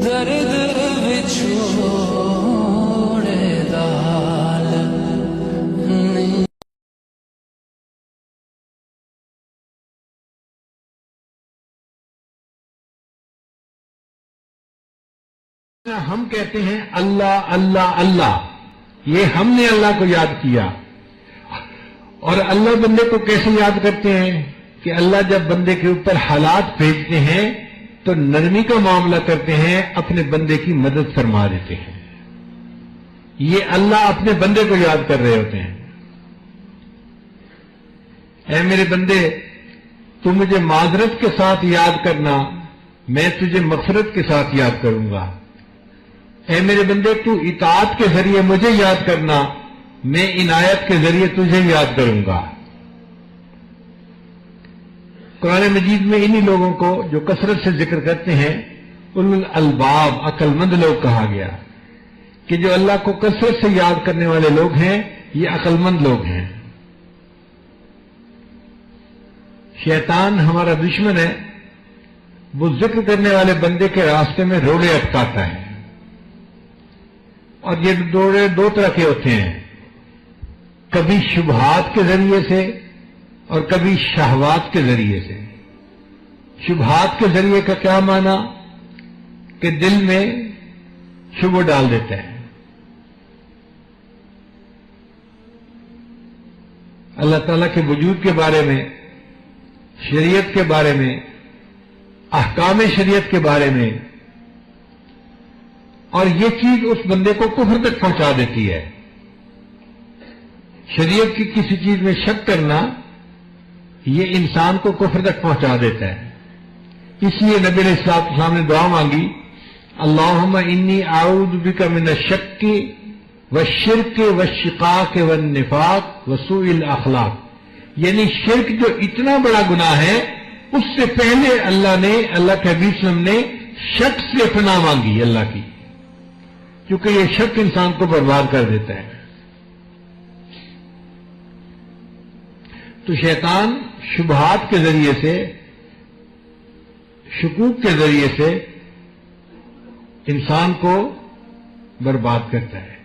درد بچھوڑے دال نہیں. ہم کہتے ہیں اللہ اللہ اللہ، یہ ہم نے اللہ کو یاد کیا. اور اللہ بندے کو کیسے یاد کرتے ہیں کہ اللہ جب بندے کے اوپر حالات بھیجتے ہیں تو نرمی کا معاملہ کرتے ہیں، اپنے بندے کی مدد فرما دیتے ہیں. یہ اللہ اپنے بندے کو یاد کر رہے ہوتے ہیں. اے میرے بندے، تو مجھے معذرت کے ساتھ یاد کرنا، میں تجھے مغفرت کے ساتھ یاد کروں گا. اے میرے بندے، تو اطاعت کے ذریعے مجھے یاد کرنا، میں عنایت کے ذریعے تجھے یاد کروں گا. قرآن مجید میں انہی لوگوں کو جو کثرت سے ذکر کرتے ہیں اولو الالباب، عقل مند لوگ کہا گیا، کہ جو اللہ کو کثرت سے یاد کرنے والے لوگ ہیں یہ عقل مند لوگ ہیں. شیطان ہمارا دشمن ہے، وہ ذکر کرنے والے بندے کے راستے میں روڑے اٹکاتا ہے. اور یہ روڑے دو طرح کے ہوتے ہیں، کبھی شبہات کے ذریعے سے اور کبھی شہوات کے ذریعے سے. شبہات کے ذریعے کا کیا معنی کہ دل میں شبہ ڈال دیتا ہے. اللہ تعالیٰ کے وجود کے بارے میں، شریعت کے بارے میں، احکام شریعت کے بارے میں، اور یہ چیز اس بندے کو کفر تک پہنچا دیتی ہے. شریعت کی کسی چیز میں شک کرنا یہ انسان کو کفر تک پہنچا دیتا ہے. اس لیے نبی علیہ السلام نے دعا مانگی، اللہم انی اعوذ بک من الشک والشرک والشقاق والنفاق وسوء الاخلاق. یعنی شرک جو اتنا بڑا گناہ ہے، اس سے پہلے اللہ کے حبیب صلی اللہ علیہ وسلم نے شک سے پناہ مانگی اللہ کی، کیونکہ یہ شک انسان کو برباد کر دیتا ہے. تو شیطان شبہات کے ذریعے سے، شکوک کے ذریعے سے انسان کو برباد کرتا ہے.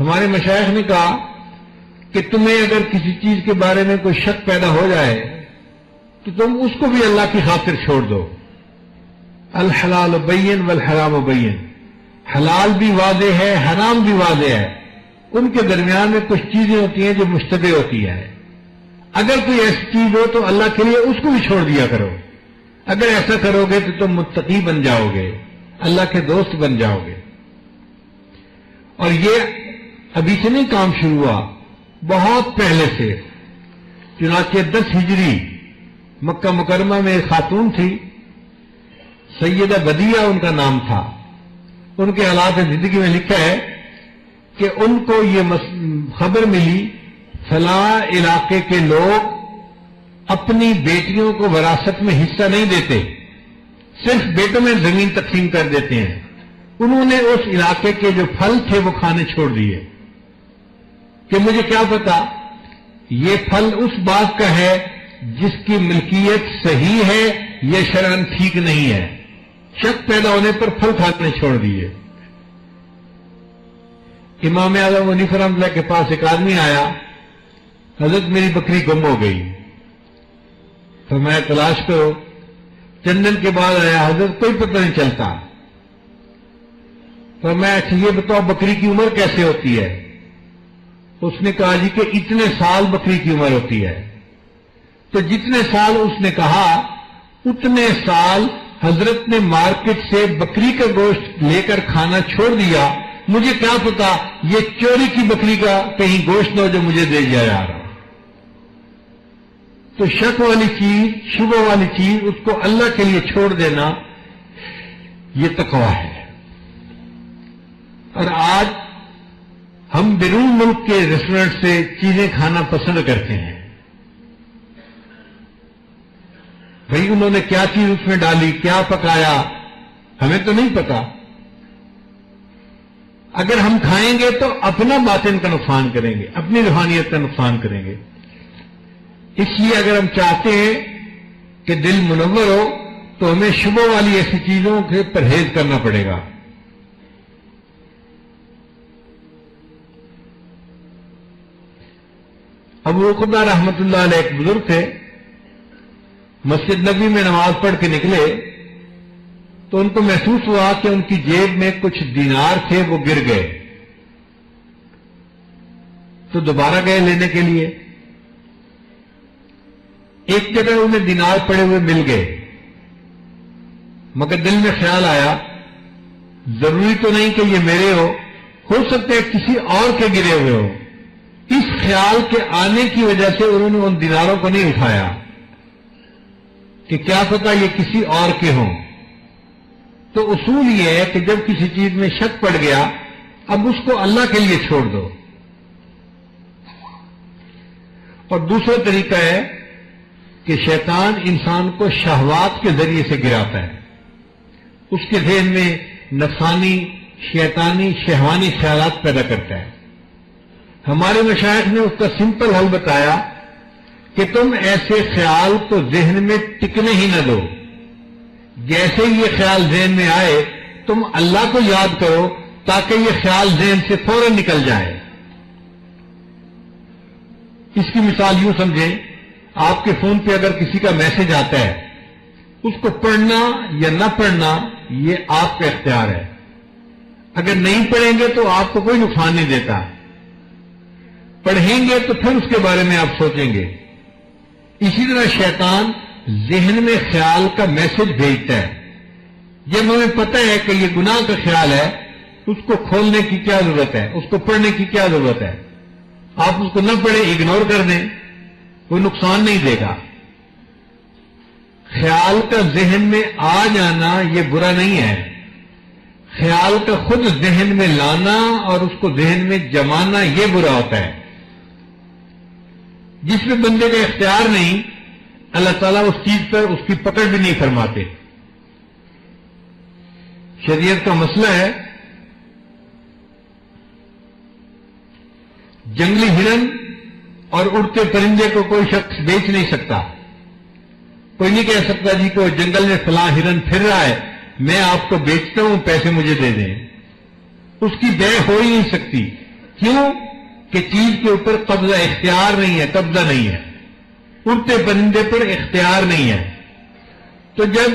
ہمارے مشائخ نے کہا کہ تمہیں اگر کسی چیز کے بارے میں کوئی شک پیدا ہو جائے تو تم اس کو بھی اللہ کی خاطر چھوڑ دو. الحلال بین والحرام بین، حلال بھی واضح ہے، حرام بھی واضح ہے. ان کے درمیان میں کچھ چیزیں ہوتی ہیں جو مشتبہ ہوتی ہے. اگر کوئی ایسی چیز ہو تو اللہ کے لیے اس کو بھی چھوڑ دیا کرو. اگر ایسا کرو گے تو تم متقی بن جاؤ گے، اللہ کے دوست بن جاؤ گے. اور یہ ابھی سے نہیں کام شروع ہوا، بہت پہلے سے. چنانچہ 10 ہجری مکہ مکرمہ میں ایک خاتون تھی، سیدہ بدیہ ان کا نام تھا. ان کے حالات زندگی میں لکھا ہے کہ ان کو یہ خبر ملی فلاں علاقے کے لوگ اپنی بیٹیوں کو وراثت میں حصہ نہیں دیتے، صرف بیٹوں میں زمین تقسیم کر دیتے ہیں. انہوں نے اس علاقے کے جو پھل تھے وہ کھانے چھوڑ دیے کہ مجھے کیا پتا یہ پھل اس باغ کا ہے جس کی ملکیت صحیح ہے یا شرعاً ٹھیک نہیں ہے. شک پیدا ہونے پر پھل کھانے چھوڑ دیے. امام اعظم حنیفہ رحمۃ اللہ کے پاس ایک آدمی آیا، حضرت میری بکری گم ہو گئی. فرمایا تلاش کرو. چند دن کے بعد آیا، حضرت کوئی پتہ نہیں چلتا. فرمایا اچھا یہ بتاؤ بکری کی عمر کیسے ہوتی ہے؟ اس نے کہا جی کہ اتنے سال بکری کی عمر ہوتی ہے. تو جتنے سال اس نے کہا اتنے سال حضرت نے مارکیٹ سے بکری کا گوشت لے کر کھانا چھوڑ دیا. مجھے کیا پتا یہ چوری کی بکری کا کہیں گوشت نہ ہو جو مجھے دے دیا جا رہا. تو شک والی چیز، شبہ والی چیز، اس کو اللہ کے لیے چھوڑ دینا یہ تقویٰ ہے. اور آج ہم بیرون ملک کے ریسٹورنٹ سے چیزیں کھانا پسند کرتے ہیں. بھئی انہوں نے کیا چیز اس میں ڈالی، کیا پکایا، ہمیں تو نہیں پتا. اگر ہم کھائیں گے تو اپنا باطن کا نقصان کریں گے، اپنی روحانیت کا نقصان کریں گے. اس لیے اگر ہم چاہتے ہیں کہ دل منور ہو تو ہمیں شبہ والی ایسی چیزوں سے پرہیز کرنا پڑے گا. ابو عقبہ رحمۃ اللہ علیہ ایک بزرگ تھے. مسجد نبی میں نماز پڑھ کے نکلے تو ان کو محسوس ہوا کہ ان کی جیب میں کچھ دینار تھے، وہ گر گئے. تو دوبارہ گئے لینے کے لیے. ایک جگہ انہیں دینار پڑے ہوئے مل گئے، مگر دل میں خیال آیا ضروری تو نہیں کہ یہ میرے ہو سکتا ہے کسی اور کے گرے ہوئے ہو. اس خیال کے آنے کی وجہ سے انہوں نے ان دیناروں کو نہیں اٹھایا کہ کیا پتہ یہ کسی اور کے ہوں. تو اصول یہ ہے کہ جب کسی چیز میں شک پڑ گیا اب اس کو اللہ کے لیے چھوڑ دو. اور دوسرا طریقہ ہے کہ شیطان انسان کو شہوات کے ذریعے سے گراتا ہے. اس کے ذہن میں نفسانی، شیطانی، شہوانی خیالات پیدا کرتا ہے. ہمارے مشائخ نے اس کا سمپل حل بتایا کہ تم ایسے خیال کو ذہن میں ٹکنے ہی نہ دو. جیسے ہی یہ خیال ذہن میں آئے تم اللہ کو یاد کرو تاکہ یہ خیال ذہن سے فوراً نکل جائے. اس کی مثال یوں سمجھیں، آپ کے فون پہ اگر کسی کا میسج آتا ہے، اس کو پڑھنا یا نہ پڑھنا یہ آپ کا اختیار ہے. اگر نہیں پڑھیں گے تو آپ کو کوئی نقصان نہیں دیتا، پڑھیں گے تو پھر اس کے بارے میں آپ سوچیں گے. اسی طرح شیطان ذہن میں خیال کا میسج بھیجتا ہے. جب ہمیں پتہ ہے کہ یہ گناہ کا خیال ہے، اس کو کھولنے کی کیا ضرورت ہے، اس کو پڑھنے کی کیا ضرورت ہے. آپ اس کو نہ پڑھیں، اگنور کر دیں، کوئی نقصان نہیں دے گا. خیال کا ذہن میں آ جانا یہ برا نہیں ہے، خیال کا خود ذہن میں لانا اور اس کو ذہن میں جمانا یہ برا ہوتا ہے. جس میں بندے کا اختیار نہیں، اللہ تعالیٰ اس چیز پر اس کی پکڑ بھی نہیں فرماتے. شریعت کا مسئلہ ہے، جنگلی ہرن اور اڑتے پرندے کو کوئی شخص بیچ نہیں سکتا. کوئی نہیں کہہ سکتا جی کو جنگل میں فلاں ہرن پھر رہا ہے، میں آپ کو بیچتا ہوں، پیسے مجھے دے دیں. اس کی بے ہو ہی نہیں سکتی. کیوں؟ کہ چیز کے اوپر قبضہ اختیار نہیں ہے، قبضہ نہیں ہے. اڑتے پرندے پر اختیار نہیں ہے. تو جب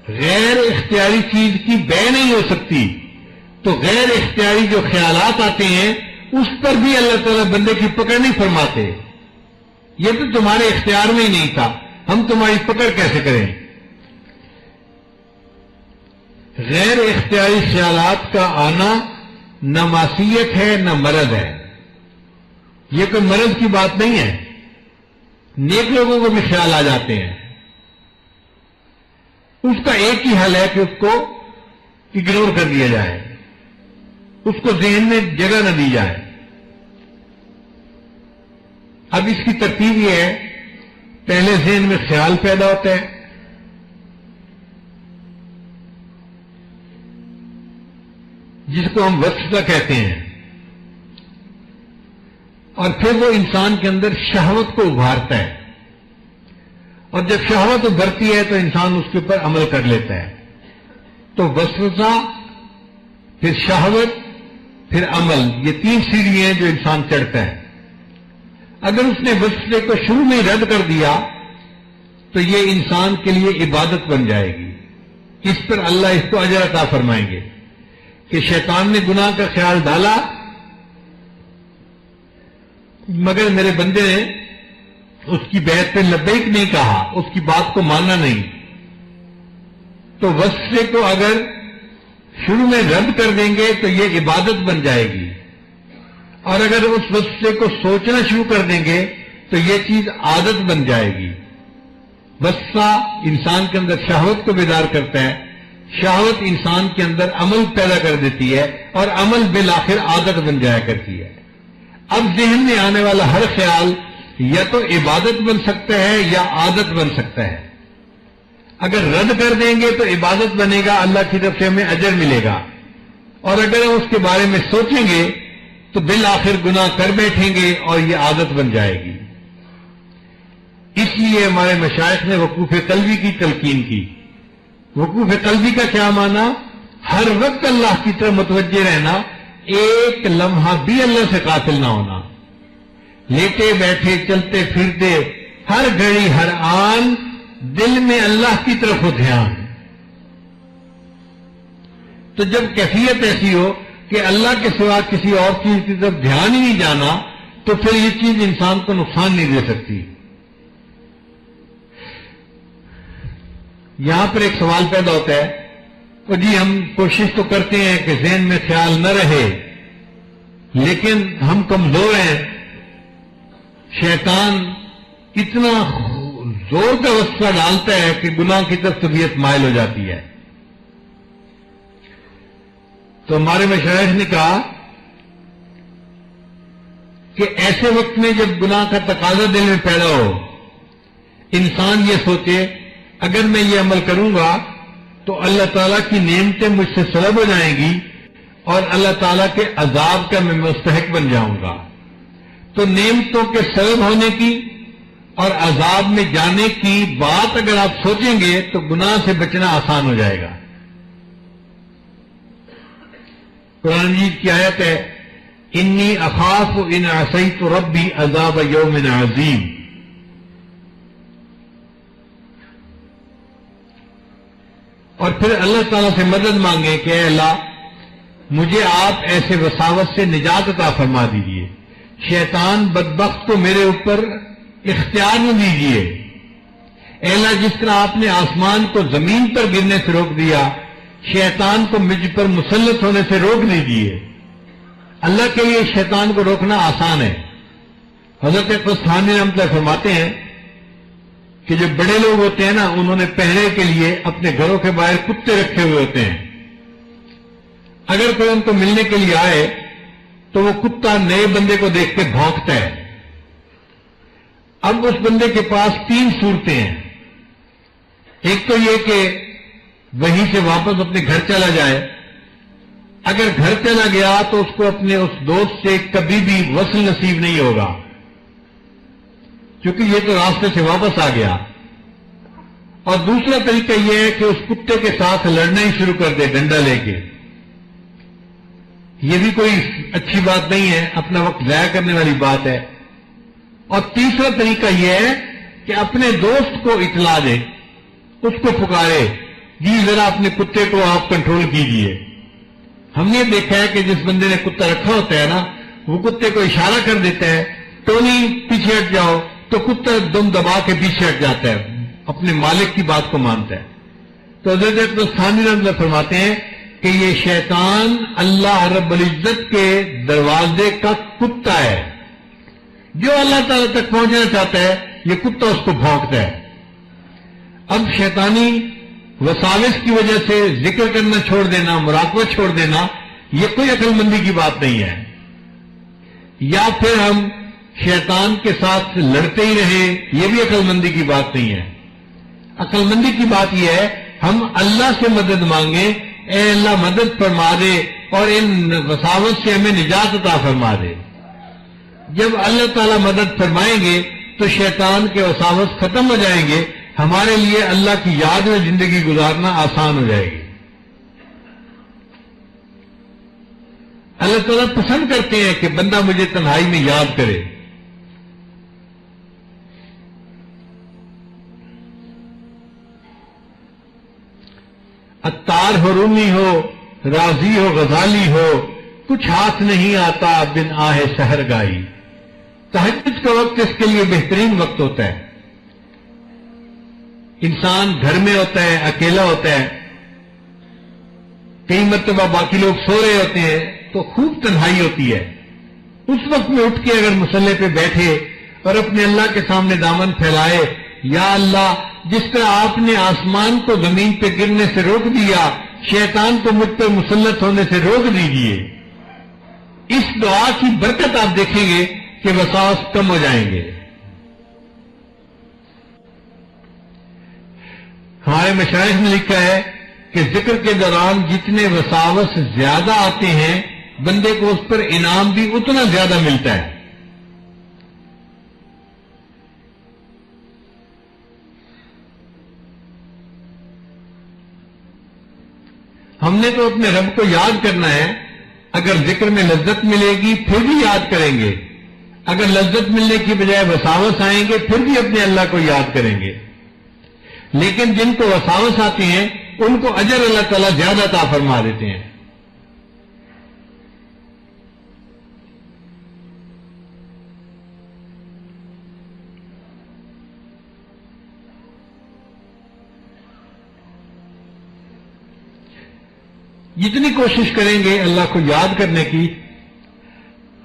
غیر اختیاری چیز کی بے نہیں ہو سکتی تو غیر اختیاری جو خیالات آتے ہیں اس پر بھی اللہ تعالیٰ بندے کی پکڑ نہیں فرماتے. یہ تو تمہارے اختیار میں ہی نہیں تھا، ہم تمہاری پکڑ کیسے کریں. غیر اختیاری خیالات کا آنا نہ معصیت ہے نہ مرض ہے. یہ کوئی مرض کی بات نہیں ہے. نیک لوگوں کو بھی خیال آ جاتے ہیں. اس کا ایک ہی حل ہے کہ اس کو اگنور کر دیا جائے، اس کو ذہن میں جگہ نہ دی جائے. اب اس کی ترتیب یہ ہے، پہلے ذہن میں خیال پیدا ہوتا ہے، جس کو ہم وسوسہ کہتے ہیں، اور پھر وہ انسان کے اندر شہوت کو ابھارتا ہے. اور جب شہوت ابھرتی ہے تو انسان اس کے اوپر عمل کر لیتا ہے. تو وسوسہ، پھر شہوت، پھر عمل، یہ تین سیڑھیاں ہیں جو انسان چڑھتا ہے. اگر اس نے وسوسے کو شروع میں رد کر دیا تو یہ انسان کے لیے عبادت بن جائے گی. اس پر اللہ اس کو اجر عطا فرمائیں گے کہ شیطان نے گناہ کا خیال ڈالا مگر میرے بندے نے اس کی بیعت پہ لبیک نہیں کہا، اس کی بات کو ماننا نہیں. تو وسوسے کو اگر شروع میں رد کر دیں گے تو یہ عبادت بن جائے گی، اور اگر اس وسوسے کو سوچنا شروع کر دیں گے تو یہ چیز عادت بن جائے گی. وسوسہ انسان کے اندر شہوت کو بیدار کرتا ہے، شہوت انسان کے اندر عمل پیدا کر دیتی ہے، اور عمل بالآخر عادت بن جایا کرتی ہے. اب ذہن میں آنے والا ہر خیال یا تو عبادت بن سکتا ہے یا عادت بن سکتا ہے. اگر رد کر دیں گے تو عبادت بنے گا، اللہ کی طرف سے ہمیں اجر ملے گا، اور اگر ہم اس کے بارے میں سوچیں گے تو بالآخر گناہ کر بیٹھیں گے اور یہ عادت بن جائے گی. اس لیے ہمارے مشائخ نے وقوف قلبی کی تلقین کی وقوف قلبی کا کیا معنی؟ ہر وقت اللہ کی طرف متوجہ رہنا، ایک لمحہ بھی اللہ سے غافل نہ ہونا، لیٹے بیٹھے چلتے پھرتے ہر گھڑی ہر آن دل میں اللہ کی طرف ہو دھیان۔ تو جب کیفیت ایسی ہو کہ اللہ کے سوا کسی اور چیز کی طرف دھیان ہی نہیں جانا، تو پھر یہ چیز انسان کو نقصان نہیں دے سکتی۔ یہاں پر ایک سوال پیدا ہوتا ہے، اور جی ہم کوشش تو کرتے ہیں کہ ذہن میں خیال نہ رہے، لیکن ہم کمزور ہیں، شیطان اتنا زور کا وسوسہ ڈالتا ہے کہ گناہ کی طرف طبیعت مائل ہو جاتی ہے۔ تو ہمارے مشائخ نے کہا کہ ایسے وقت میں جب گناہ کا تقاضا دل میں پیدا ہو، انسان یہ سوچے اگر میں یہ عمل کروں گا تو اللہ تعالیٰ کی نعمتیں مجھ سے سلب ہو جائیں گی اور اللہ تعالیٰ کے عذاب کا میں مستحق بن جاؤں گا۔ تو نعمتوں کے سلب ہونے کی اور عذاب میں جانے کی بات اگر آپ سوچیں گے تو گناہ سے بچنا آسان ہو جائے گا۔ قرآن مجید کی آیت ہے، انی اخاف ان عصیت ربی عذاب یوم عظیم۔ اور پھر اللہ تعالیٰ سے مدد مانگے کہ اے اللہ مجھے آپ ایسے وساوس سے نجات عطا فرما دیجیے، شیطان بدبخت کو میرے اوپر اختیار نہ دیجیے۔ اے اللہ جس طرح آپ نے آسمان کو زمین پر گرنے سے روک دیا، شیطان کو مجھ پر مسلط ہونے سے روک دیجیے۔ اللہ کے لیے شیطان کو روکنا آسان ہے۔ حضرت قسطلانی رحمۃ اللہ فرماتے ہیں کہ جو بڑے لوگ ہوتے ہیں نا، انہوں نے پہرے کے لیے اپنے گھروں کے باہر کتے رکھے ہوئے ہوتے ہیں۔ اگر کوئی ان کو ملنے کے لیے آئے تو وہ کتا نئے بندے کو دیکھ کے بھونکتا ہے۔ اب اس بندے کے پاس 3 صورتیں ہیں، ایک تو یہ کہ وہیں سے واپس اپنے گھر چلا جائے، اگر گھر چلا گیا تو اس کو اپنے اس دوست سے کبھی بھی وصل نصیب نہیں ہوگا، کیونکہ یہ تو راستے سے واپس آ گیا۔ اور دوسرا طریقہ یہ ہے کہ اس کتے کے ساتھ لڑنا ہی شروع کر دے ڈنڈا لے کے، یہ بھی کوئی اچھی بات نہیں ہے، اپنا وقت ضائع کرنے والی بات ہے۔ اور تیسرا طریقہ یہ ہے کہ اپنے دوست کو اطلاع دے، اس کو پکارے، جی ذرا اپنے کتے کو آپ کنٹرول کیجئے۔ ہم نے دیکھا ہے کہ جس بندے نے کتا رکھا ہوتا ہے نا، وہ کتے کو اشارہ کر دیتا ہے، ٹونی پیچھے ہٹ جاؤ، تو کتا دم دبا کے پیچھے ہٹ جاتا ہے، اپنے مالک کی بات کو مانتا ہے۔ تو حضرت قسطلانی رحمۃ اللہ فرماتے ہیں کہ یہ شیطان اللہ رب العزت کے دروازے کا کتا ہے، جو اللہ تعالی تک پہنچنا چاہتا ہے یہ کتا اس کو بھونکتا ہے۔ اب شیطانی وساوس کی وجہ سے ذکر کرنا چھوڑ دینا، مراقبہ چھوڑ دینا، یہ کوئی عقل مندی کی بات نہیں ہے۔ یا پھر ہم شیطان کے ساتھ لڑتے ہی رہیں، یہ بھی عقل مندی کی بات نہیں ہے۔ عقل مندی کی بات یہ ہے ہم اللہ سے مدد مانگیں، اے اللہ مدد فرما دے اور ان وساوس سے ہمیں نجات عطا فرما دے۔ جب اللہ تعالیٰ مدد فرمائیں گے تو شیطان کے وساوس ختم ہو جائیں گے، ہمارے لیے اللہ کی یاد میں زندگی گزارنا آسان ہو جائے گی۔ اللہ تعالیٰ پسند کرتے ہیں کہ بندہ مجھے تنہائی میں یاد کرے۔ عطار ہو، رومی ہو، رازی ہو، غزالی ہو، کچھ ہاتھ نہیں آتا بن آہ سحر گائی۔ تہجد کا وقت اس کے لیے بہترین وقت ہوتا ہے۔ انسان گھر میں ہوتا ہے، اکیلا ہوتا ہے، کئی مرتبہ باقی لوگ سو رہے ہوتے ہیں تو خوب تنہائی ہوتی ہے۔ اس وقت میں اٹھ کے اگر مصلے پہ بیٹھے اور اپنے اللہ کے سامنے دامن پھیلائے، یا اللہ جس طرح آپ نے آسمان کو زمین پہ گرنے سے روک دیا، شیطان کو مجھ پر مسلط ہونے سے روک دیجئے۔ اس دعا کی برکت آپ دیکھیں گے کہ وسواس کم ہو جائیں گے۔ ہمارے مشائخ نے لکھا ہے کہ ذکر کے دوران جتنے وساوس زیادہ آتے ہیں، بندے کو اس پر انعام بھی اتنا زیادہ ملتا ہے۔ ہم نے تو اپنے رب کو یاد کرنا ہے. اگر ذکر میں لذت ملے گی پھر بھی یاد کریں گے, اگر لذت ملنے کی بجائے وساوس آئیں گے پھر بھی اپنے اللہ کو یاد کریں گے. لیکن جن کو وساوس آتی ہیں ان کو اجر اللہ تعالیٰ زیادہ عطا فرما دیتے ہیں. جتنی کوشش کریں گے اللہ کو یاد کرنے کی,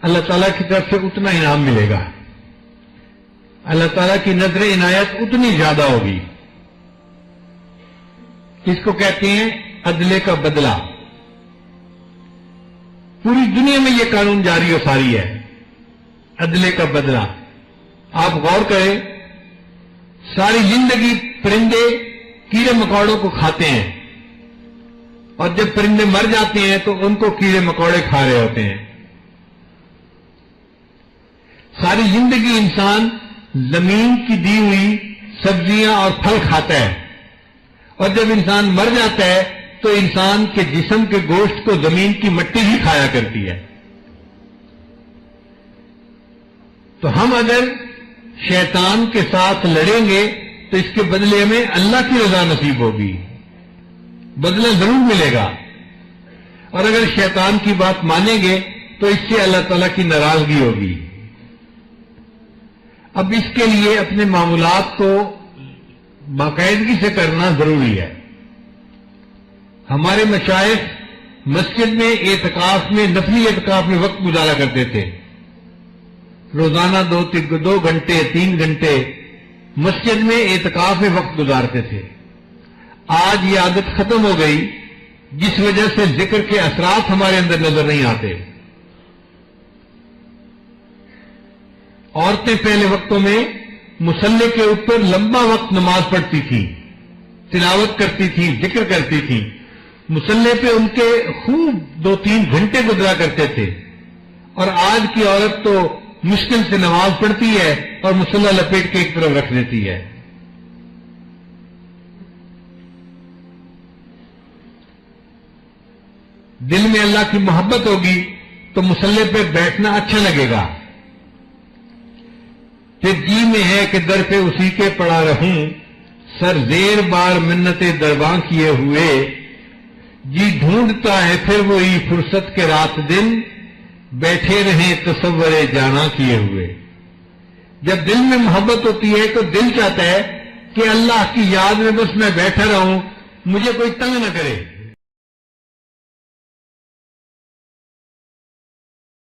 اللہ تعالیٰ کی طرف سے اتنا انعام ملے گا. اللہ تعالیٰ کی نظر عنایت اتنی زیادہ ہوگی. اس کو کہتے ہیں عدلے کا بدلہ. پوری دنیا میں یہ قانون جاری و ساری ہے, عدلے کا بدلہ. آپ غور کریں, ساری زندگی پرندے کیڑے مکوڑوں کو کھاتے ہیں, اور جب پرندے مر جاتے ہیں تو ان کو کیڑے مکوڑے کھا رہے ہوتے ہیں. ساری زندگی انسان زمین کی دی ہوئی سبزیاں اور پھل کھاتا ہے, اور جب انسان مر جاتا ہے تو انسان کے جسم کے گوشت کو زمین کی مٹی ہی کھایا کرتی ہے. تو ہم اگر شیطان کے ساتھ لڑیں گے تو اس کے بدلے میں اللہ کی رضا نصیب ہوگی, بدلہ ضرور ملے گا. اور اگر شیطان کی بات مانیں گے تو اس سے اللہ تعالیٰ کی ناراضگی ہوگی. اب اس کے لیے اپنے معمولات کو باقاعدگی سے کرنا ضروری ہے. ہمارے مشائخ مسجد میں اعتکاف میں, نفلی اعتکاف میں وقت گزارا کرتے تھے. روزانہ 2 گھنٹے 3 گھنٹے مسجد میں اعتکاف میں وقت گزارتے تھے. آج یہ عادت ختم ہو گئی, جس وجہ سے ذکر کے اثرات ہمارے اندر نظر نہیں آتے. عورتیں پہلے وقتوں میں مصلی کے اوپر لمبا وقت نماز پڑھتی تھی, تلاوت کرتی تھی, ذکر کرتی تھی. مصلی پہ ان کے خوب 2-3 گھنٹے گزرا کرتے تھے. اور آج کی عورت تو مشکل سے نماز پڑھتی ہے اور مصلی لپیٹ کے ایک طرف رکھ دیتی ہے. دل میں اللہ کی محبت ہوگی تو مصلی پہ بیٹھنا اچھا لگے گا. پھر جی میں ہے کہ در پہ اسی کے پڑا رہوں, سر زیر بار منت درباں کیے ہوئے. جی ڈھونڈتا ہے پھر وہی فرصت کے رات دن, بیٹھے رہیں تصور جانا کیے ہوئے. جب دل میں محبت ہوتی ہے تو دل چاہتا ہے کہ اللہ کی یاد میں بس میں بیٹھا رہوں, مجھے کوئی تنگ نہ کرے.